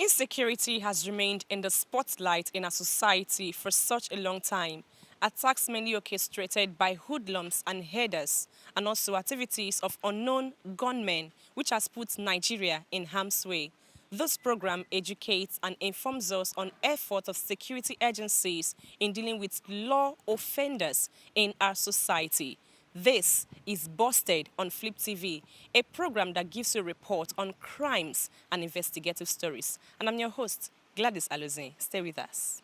Insecurity has remained in the spotlight in our society for such a long time. Attacks mainly orchestrated by hoodlums and headers, and also activities of unknown gunmen, which has put Nigeria in harm's way. This program educates and informs us on efforts of security agencies in dealing with law offenders in our society. This is Busted on Flip TV, a program that gives you a report on crimes and investigative stories. And I'm your host, Gladys Alozin. Stay with us.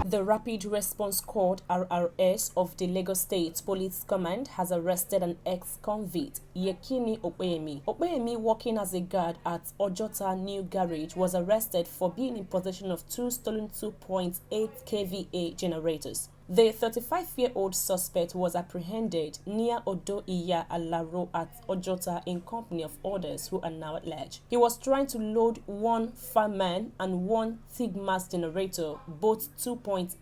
The Rapid Response Squad (RRS) of the Lagos State Police Command has arrested an ex-convict, Yekini Opeyemi. Opeyemi, working as a guard at Ojota New Garage, was arrested for being in possession of two stolen 2.8 kVA generators. The 35-year-old suspect was apprehended near Odo Iya Alaro at Ojota in company of others who are now at large. He was trying to load one fireman and one Tigmas generator, both 2.8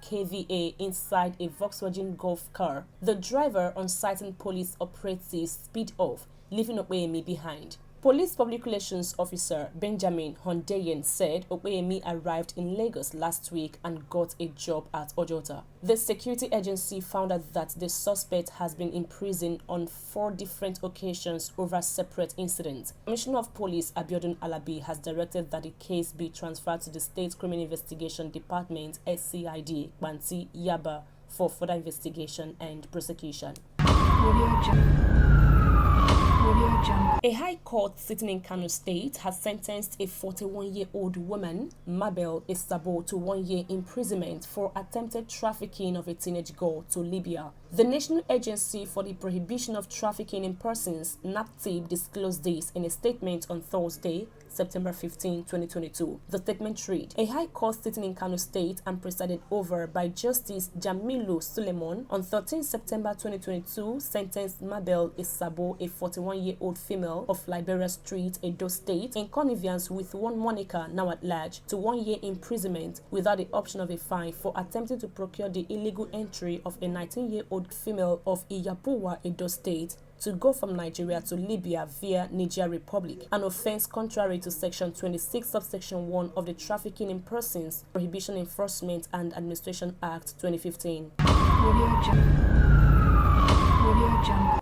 kVA, inside a Volkswagen Golf car. The driver, on citing police operatives, speed off, leaving Opeyemi behind. Police Public Relations Officer Benjamin Hondeyen said Opeyemi arrived in Lagos last week and got a job at Ojota. The security agency found out that the suspect has been in prison on 4 different occasions over separate incidents. Commissioner of Police Abiodun Alabi has directed that the case be transferred to the State Criminal Investigation Department (SCID) Banti Yaba for further investigation and prosecution. A high court sitting in Kano State has sentenced a 41-year-old woman, Mabel Isabo, to 1 year imprisonment for attempted trafficking of a teenage girl to Libya. The National Agency for the Prohibition of Trafficking in Persons, NAPTIP, disclosed this in a statement on Thursday, September 15, 2022. The statement read, a high court sitting in Kano State and presided over by Justice Jamilu Suleiman on 13 September 2022 sentenced Mabel Isabo, a 41-year-old female of Liberia Street, Edo State, in connivance with one Monica, now at large, to 1 year imprisonment without the option of a fine for attempting to procure the illegal entry of a 19-year-old female of Iyapuwa, Edo State, to go from Nigeria to Libya via Niger Republic, an offense contrary to Section 26, subsection 1 of the Trafficking in Persons, Prohibition Enforcement and Administration Act 2015.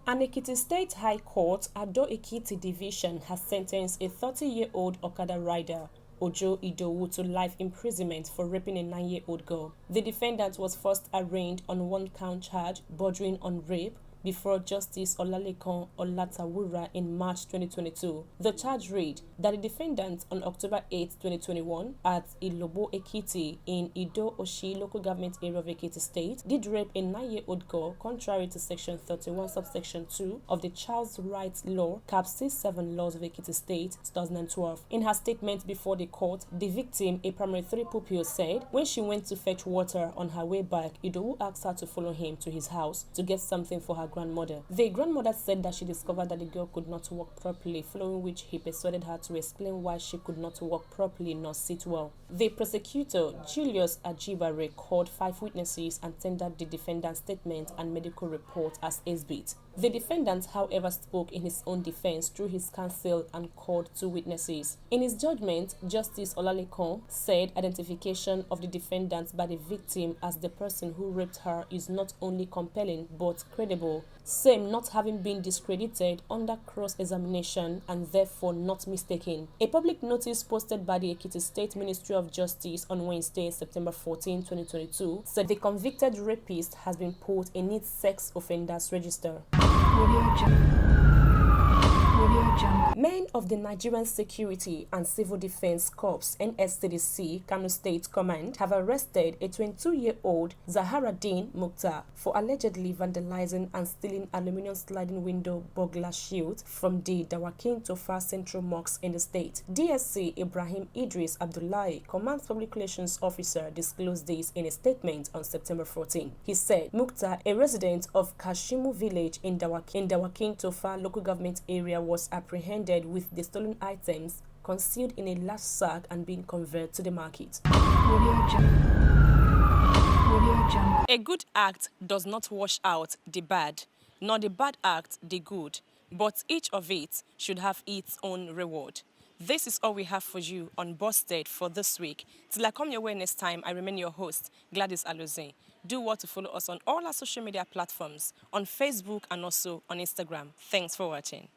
An Ekiti State High Court, Ado Ekiti Division, has sentenced a 30-year-old Okada rider, Ojo Idowu, to life imprisonment for raping a 9-year-old girl. The defendant was first arraigned on 1-count charge bordering on rape before Justice Olalekan Olatawura in March 2022. The charge read that the defendant on October 8, 2021, at Ilobo Ekiti in Ido Oshi local government area of Ekiti State, did rape a 9-year-old girl contrary to Section 31, subsection 2 of the Child's Rights Law, Cap C7 Laws of Ekiti State, 2012. In her statement before the court, the victim, a primary 3 pupil, said when she went to fetch water on her way back, Idowu asked her to follow him to his house to get something for her grandmother. The grandmother said that she discovered that the girl could not walk properly, following which he persuaded her to explain why she could not walk properly nor sit well. The prosecutor, Julius Ajibare, called 5 witnesses and tendered the defendant's statement and medical report as exhibit. The defendant, however, spoke in his own defense through his counsel and called 2 witnesses. In his judgment, Justice Olalekan said identification of the defendant by the victim as the person who raped her is not only compelling but credible, same not having been discredited under cross-examination and therefore not mistaken. A public notice posted by the Ekiti State Ministry of Justice on Wednesday, September 14, 2022, said the convicted rapist has been put in its sex offenders register. Men of the Nigerian Security and Civil Defense Corps (NSCDC) Kano State Command have arrested a 22-year-old Zaharuddin Mukhtar for allegedly vandalizing and stealing aluminium sliding window burglar shield from the Dawakin Tofa Central Mosque in the state. DSC Ibrahim Idris Abdullahi, Command Public Relations Officer, disclosed this in a statement on September 14. He said Mukhtar, a resident of Kashimu village in Dawakin Tofa local government area, was apprehended with the stolen items concealed in a large sack and being conveyed to the market. A good act does not wash out the bad, nor the bad act the good, but each of it should have its own reward. This is all we have for you on Busted for this week. Till I come your way next time, I remain your host, Gladys Alozie. Do what to follow us on all our social media platforms, on Facebook and also on Instagram. Thanks for watching.